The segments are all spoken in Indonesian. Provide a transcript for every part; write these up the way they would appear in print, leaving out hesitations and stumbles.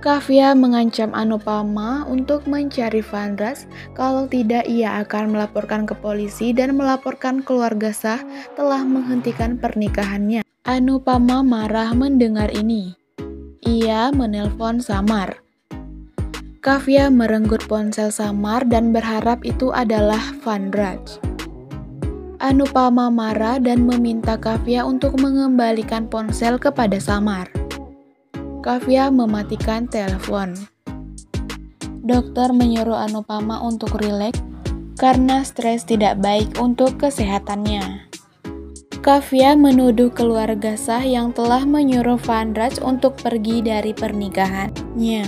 Kavya mengancam Anupama untuk mencari Vanraj, kalau tidak ia akan melaporkan ke polisi dan melaporkan keluarga Shah telah menghentikan pernikahannya. Anupama marah mendengar ini. Ia menelpon Samar. Kavya merenggut ponsel Samar dan berharap itu adalah Vanraj. Anupama marah dan meminta Kavya untuk mengembalikan ponsel kepada Samar. Kavya mematikan telepon. Dokter menyuruh Anupama untuk rileks karena stres tidak baik untuk kesehatannya. Kavya menuduh keluarga Shah yang telah menyuruh Vanraj untuk pergi dari pernikahannya.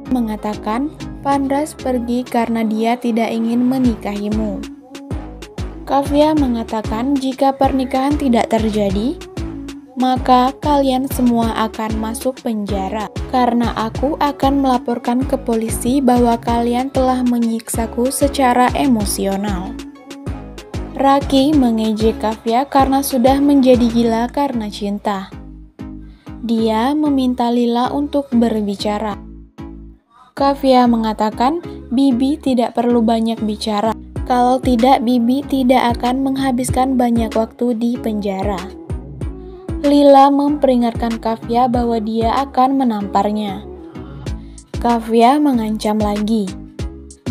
Mengatakan, Vanraj pergi karena dia tidak ingin menikahimu. Kavya mengatakan jika pernikahan tidak terjadi, maka kalian semua akan masuk penjara karena aku akan melaporkan ke polisi bahwa kalian telah menyiksaku secara emosional. Raki mengejek Kavya karena sudah menjadi gila karena cinta. Dia meminta Lila untuk berbicara. Kavya mengatakan Bibi tidak perlu banyak bicara. Kalau tidak, Bibi tidak akan menghabiskan banyak waktu di penjara. Lila memperingatkan Kavya bahwa dia akan menamparnya. Kavya mengancam lagi.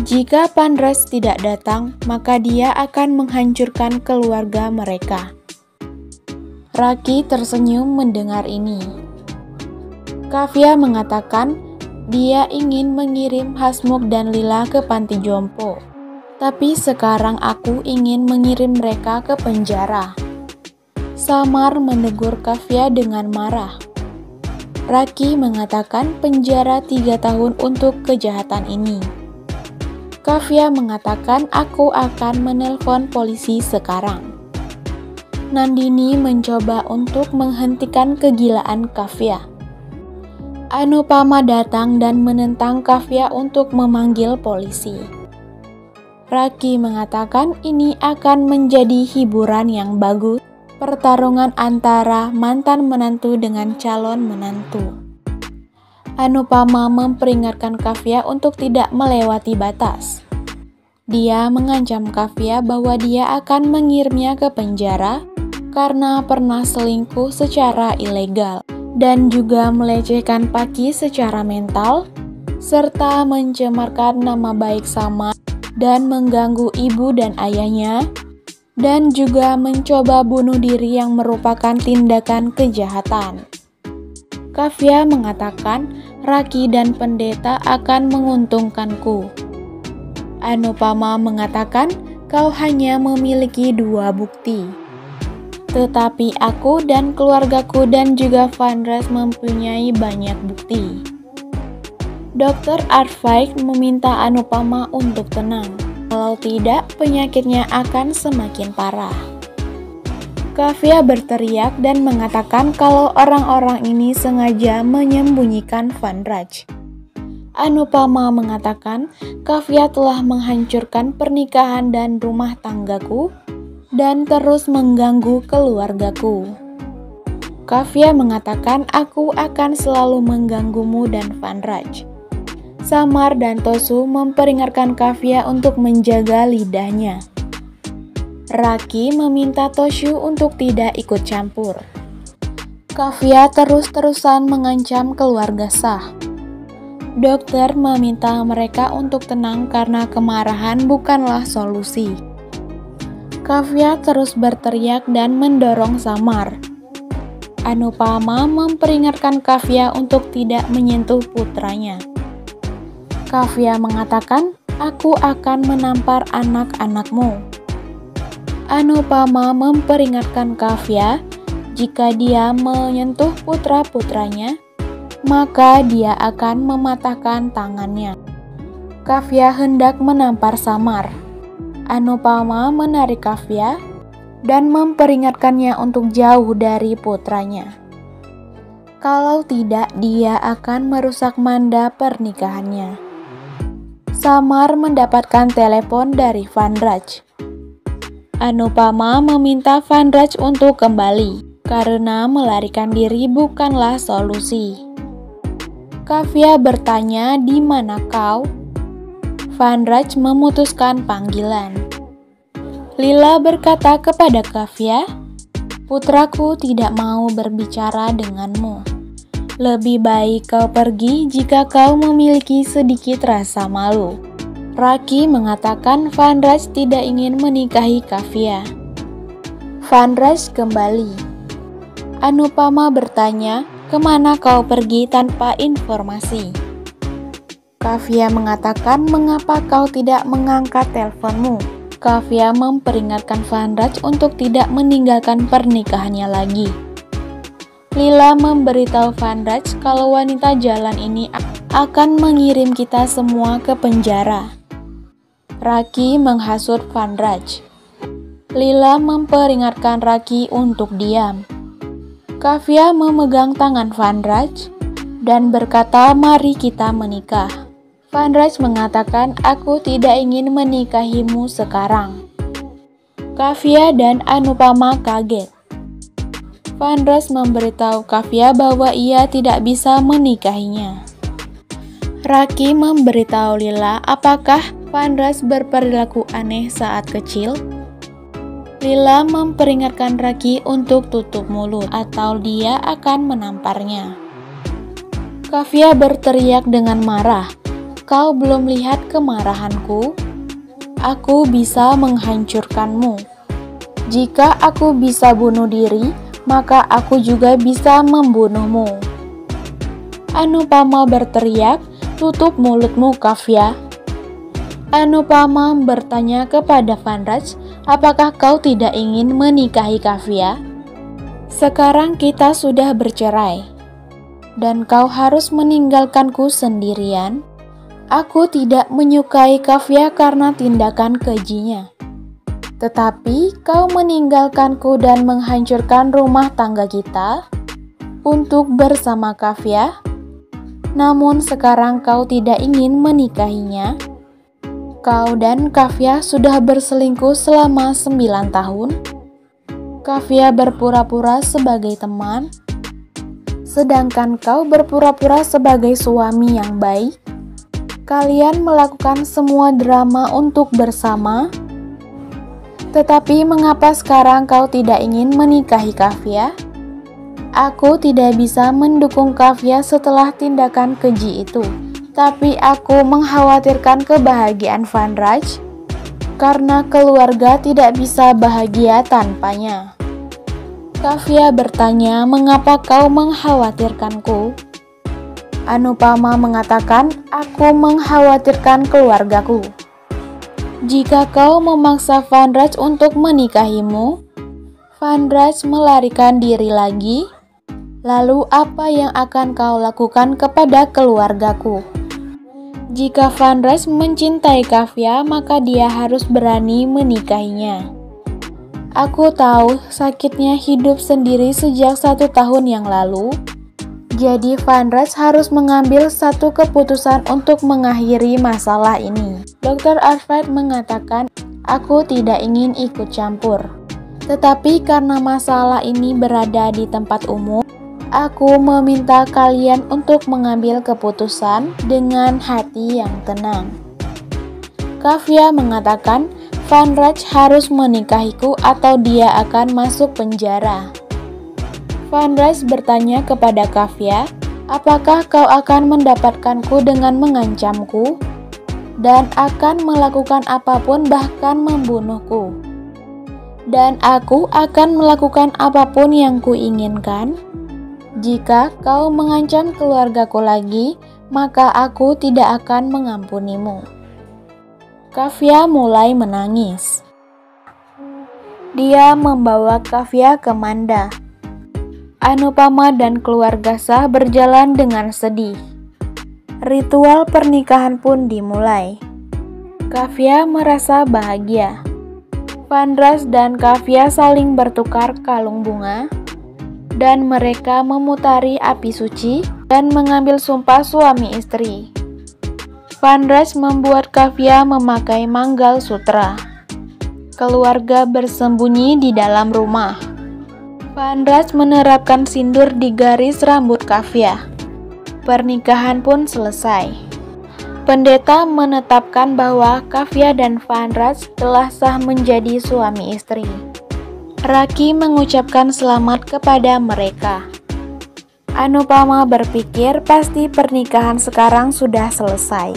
Jika Vanraj tidak datang, maka dia akan menghancurkan keluarga mereka. Raki tersenyum mendengar ini. Kavya mengatakan dia ingin mengirim Hasmukh dan Lila ke panti jompo. Tapi sekarang aku ingin mengirim mereka ke penjara. Samar menegur Kavya dengan marah. Raki mengatakan penjara 3 tahun untuk kejahatan ini. Kavya mengatakan aku akan menelpon polisi sekarang. Nandini mencoba untuk menghentikan kegilaan Kavya. Anupama datang dan menentang Kavya untuk memanggil polisi. Raki mengatakan ini akan menjadi hiburan yang bagus. Pertarungan antara mantan menantu dengan calon menantu. Anupama memperingatkan Kavya untuk tidak melewati batas. Dia mengancam Kavya bahwa dia akan mengirimnya ke penjara karena pernah selingkuh secara ilegal dan juga melecehkan Paki secara mental serta mencemarkan nama baik Samar dan mengganggu ibu dan ayahnya, dan juga mencoba bunuh diri yang merupakan tindakan kejahatan. Kavya mengatakan Raki dan pendeta akan menguntungkanku. Anupama mengatakan kau hanya memiliki 2 bukti. Tetapi aku dan keluargaku dan juga Vanraj mempunyai banyak bukti. Dr. Arvaik meminta Anupama untuk tenang. Kalau tidak, penyakitnya akan semakin parah. Kavya berteriak dan mengatakan kalau orang-orang ini sengaja menyembunyikan Vanraj. Anupama mengatakan Kavya telah menghancurkan pernikahan dan rumah tanggaku dan terus mengganggu keluargaku. Kavya mengatakan aku akan selalu mengganggumu dan Vanraj. Samar dan Tosu memperingatkan Kavya untuk menjaga lidahnya. Raki meminta Tosu untuk tidak ikut campur. Kavya terus-terusan mengancam keluarga Shah. Dokter meminta mereka untuk tenang karena kemarahan bukanlah solusi. Kavya terus berteriak dan mendorong Samar. Anupama memperingatkan Kavya untuk tidak menyentuh putranya. Kavya mengatakan, aku akan menampar anak-anakmu. Anupama memperingatkan Kavya, jika dia menyentuh putra-putranya, maka dia akan mematahkan tangannya. Kavya hendak menampar Samar. Anupama menarik Kavya dan memperingatkannya untuk jauh dari putranya. Kalau tidak, dia akan merusak manda pernikahannya. Samar mendapatkan telepon dari Vanraj. Anupama meminta Vanraj untuk kembali karena melarikan diri bukanlah solusi. Kavya bertanya, "Di mana kau?" Vanraj memutuskan panggilan. Lila berkata kepada Kavya, "Putraku tidak mau berbicara denganmu. Lebih baik kau pergi jika kau memiliki sedikit rasa malu." Raki mengatakan Vanraj tidak ingin menikahi Kavya. Vanraj kembali. Anupama bertanya, "Kemana kau pergi tanpa informasi?" Kavya mengatakan, "Mengapa kau tidak mengangkat teleponmu?" Kavya memperingatkan Vanraj untuk tidak meninggalkan pernikahannya lagi. Lila memberitahu Vanraj kalau wanita jalan ini akan mengirim kita semua ke penjara. Raki menghasut Vanraj. Lila memperingatkan Raki untuk diam. Kavya memegang tangan Vanraj dan berkata, "Mari kita menikah." Vanraj mengatakan, "Aku tidak ingin menikahimu sekarang." Kavya dan Anupama kaget. Vanraj memberitahu Kavya bahwa ia tidak bisa menikahinya. Raki memberitahu Lila apakah Vanraj berperilaku aneh saat kecil. Lila memperingatkan Raki untuk tutup mulut atau dia akan menamparnya. Kavya berteriak dengan marah, "Kau belum lihat kemarahanku? Aku bisa menghancurkanmu. Jika aku bisa bunuh diri, maka aku juga bisa membunuhmu." Anupama berteriak, "Tutup mulutmu, Kavya." Anupama bertanya kepada Vanraj, "Apakah kau tidak ingin menikahi Kavya? Sekarang kita sudah bercerai, dan kau harus meninggalkanku sendirian." Aku tidak menyukai Kavya karena tindakan kejinya. Tetapi kau meninggalkanku dan menghancurkan rumah tangga kita untuk bersama Kavya. Namun sekarang kau tidak ingin menikahinya. Kau dan Kavya sudah berselingkuh selama 9 tahun. Kavya berpura-pura sebagai teman, sedangkan kau berpura-pura sebagai suami yang baik. Kalian melakukan semua drama untuk bersama. Tetapi mengapa sekarang kau tidak ingin menikahi Kavya? Aku tidak bisa mendukung Kavya setelah tindakan keji itu. Tapi aku mengkhawatirkan kebahagiaan Vanraj, karena keluarga tidak bisa bahagia tanpanya. Kavya bertanya, "Mengapa kau mengkhawatirkanku?" Anupama mengatakan, "Aku mengkhawatirkan keluargaku. Jika kau memaksa Vanraj untuk menikahimu, Vanraj melarikan diri lagi, lalu apa yang akan kau lakukan kepada keluargaku?" Jika Vanraj mencintai Kavya, maka dia harus berani menikahinya. Aku tahu sakitnya hidup sendiri sejak 1 tahun yang lalu. Jadi Vanraj harus mengambil satu keputusan untuk mengakhiri masalah ini. Dr. Arfad mengatakan, "Aku tidak ingin ikut campur. Tetapi karena masalah ini berada di tempat umum, aku meminta kalian untuk mengambil keputusan dengan hati yang tenang." Kavya mengatakan, "Vanraj harus menikahiku atau dia akan masuk penjara." Vanraj bertanya kepada Kavya, "Apakah kau akan mendapatkanku dengan mengancamku dan akan melakukan apapun bahkan membunuhku? Dan aku akan melakukan apapun yang kuinginkan. Jika kau mengancam keluargaku lagi, maka aku tidak akan mengampunimu." Kavya mulai menangis. Dia membawa Kavya ke Manda. Anupama dan keluarga sah berjalan dengan sedih. Ritual pernikahan pun dimulai. Kavya merasa bahagia. Vanraj dan Kavya saling bertukar kalung bunga, dan mereka memutari api suci dan mengambil sumpah suami istri. Vanraj membuat Kavya memakai manggal sutra. Keluarga bersembunyi di dalam rumah. Vanraj menerapkan sindur di garis rambut Kavya. Pernikahan pun selesai. Pendeta menetapkan bahwa Kavya dan Vanraj telah sah menjadi suami istri. Raki mengucapkan selamat kepada mereka. Anupama berpikir pasti pernikahan sekarang sudah selesai.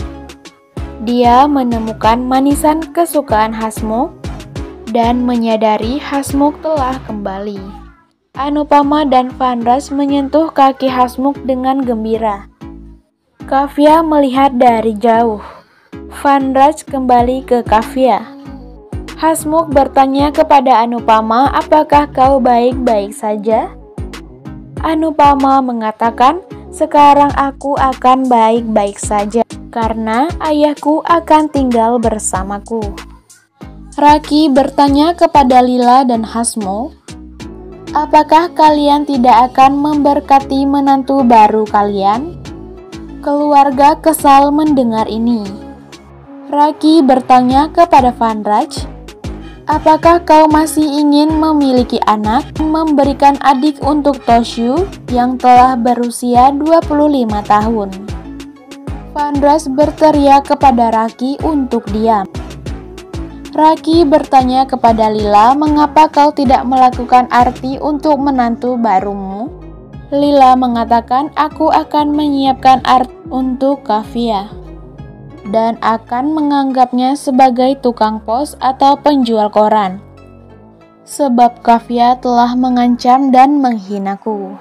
Dia menemukan manisan kesukaan Hasmukh dan menyadari Hasmukh telah kembali. Anupama dan Vanraj menyentuh kaki Hasmukh dengan gembira. Kavya melihat dari jauh. Vanraj kembali ke Kavya. Hasmukh bertanya kepada Anupama, apakah kau baik-baik saja? Anupama mengatakan, sekarang aku akan baik-baik saja karena ayahku akan tinggal bersamaku. Raki bertanya kepada Lila dan Hasmukh, apakah kalian tidak akan memberkati menantu baru kalian? Keluarga kesal mendengar ini. Raki bertanya kepada Vanraj, apakah kau masih ingin memiliki anak, memberikan adik untuk Toshu yang telah berusia 25 tahun? Vanraj berteriak kepada Raki untuk diam. Raki bertanya kepada Lila, mengapa kau tidak melakukan arti untuk menantu barumu? Lila mengatakan, aku akan menyiapkan arti untuk Kavya dan akan menganggapnya sebagai tukang pos atau penjual koran, sebab Kavya telah mengancam dan menghinaku.